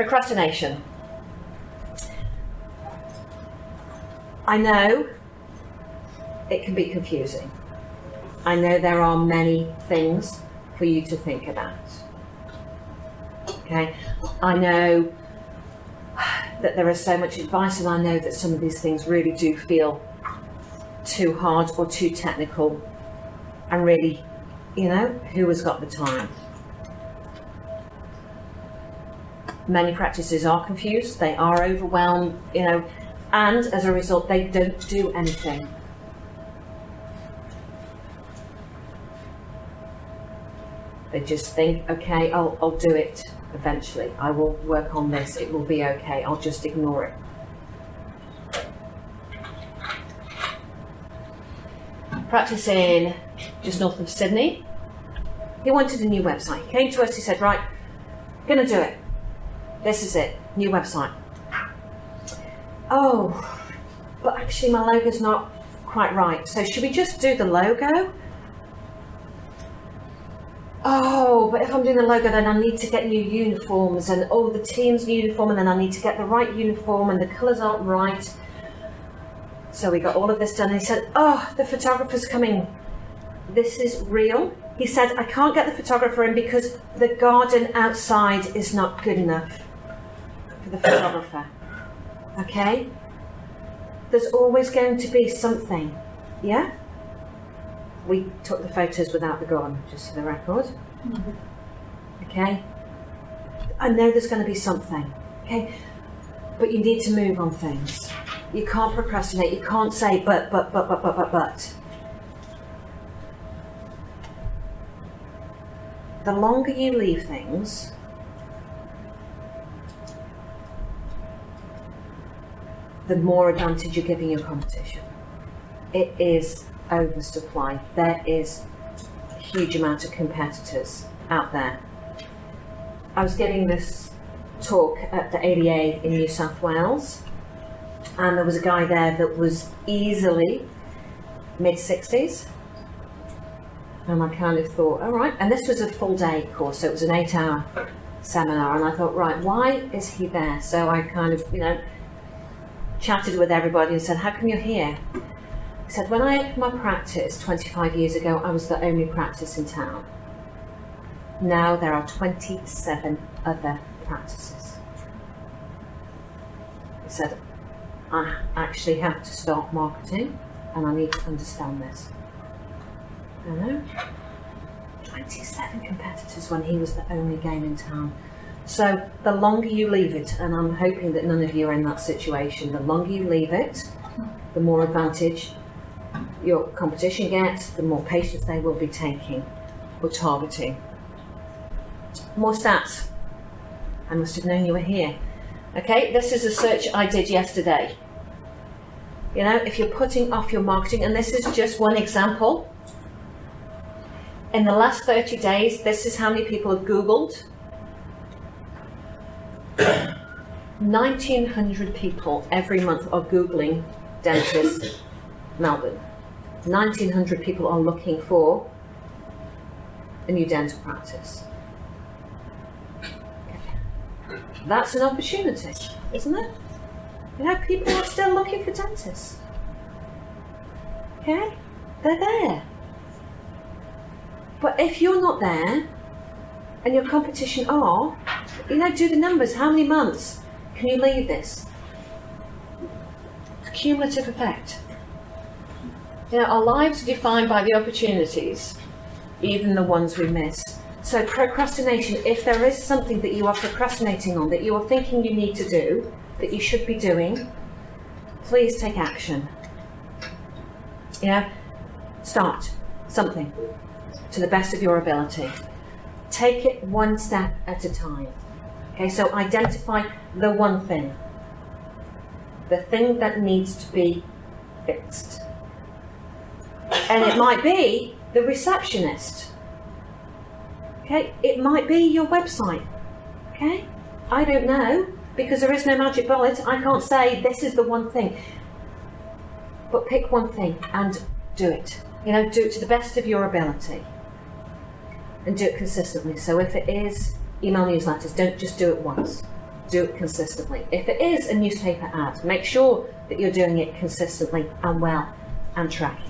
Procrastination. I know it can be confusing. I know there are many things for you to think about. Okay, I know that there is so much advice, and I know that some of these things really do feel too hard or too technical, and really, who has got the time? Many practices are confused, they are overwhelmed, and as a result, they don't do anything. They just think, okay, I'll do it eventually. I will work on this, it will be okay, I'll just ignore it. Practicing just north of Sydney. He wanted a new website. He came to us, he said, right, gonna do it. This is it, new website. Oh, but actually my logo's not quite right. So should we just do the logo? Oh, but if I'm doing the logo, then I need to get new uniforms, and the team's uniform, and then I need to get the right uniform, and the colours aren't right. So we got all of this done, and he said, oh, the photographer's coming. This is real. He said, I can't get the photographer in because the garden outside is not good enough for the photographer. Okay? There's always going to be something, yeah? We took the photos without the garden, just for the record. Okay? I know there's going to be something, okay? But you need to move on things. You can't procrastinate. You can't say but. The longer you leave things, the more advantage you're giving your competition. It is oversupply. There is a huge amount of competitors out there. I was giving this talk at the ADA in New South Wales, and there was a guy there that was easily mid-60s, and I kind of thought, all right, and this was a full day course, so it was an 8-hour seminar, and I thought, right, why is he there? So I kind of, chatted with everybody and said, how come you're here? He said, when I opened my practice 25 years ago, I was the only practice in town. Now there are 27 other practices. He said, I actually have to start marketing, and I need to understand this. I know. 27 competitors when he was the only game in town. So the longer you leave it, and I'm hoping that none of you are in that situation, the longer you leave it, the more advantage your competition gets, the more patients they will be taking or targeting. More stats. I must have known you were here. Okay, this is a search I did yesterday. If you're putting off your marketing, and this is just one example, in the last 30 days, this is how many people have Googled. 1,900 people every month are Googling dentist Melbourne. 1,900 people are looking for a new dental practice. That's an opportunity, isn't it? People are still looking for dentists. Okay? They're there. But if you're not there, and your competition are, do the numbers. How many months can you leave this? It's a cumulative effect. Our lives are defined by the opportunities, even the ones we miss. So procrastination, if there is something that you are procrastinating on, that you are thinking you need to do, that you should be doing, please take action. Start something to the best of your ability. Take it one step at a time. Okay, so identify the one thing. The thing that needs to be fixed. And it might be the receptionist. Okay, it might be your website. Okay, I don't know, because there is no magic bullet. I can't say this is the one thing. But pick one thing and do it. Do it to the best of your ability. And do it consistently. So if it is email newsletters, don't just do it once. do it consistently. If it is a newspaper ad, make sure that you're doing it consistently and well and tracking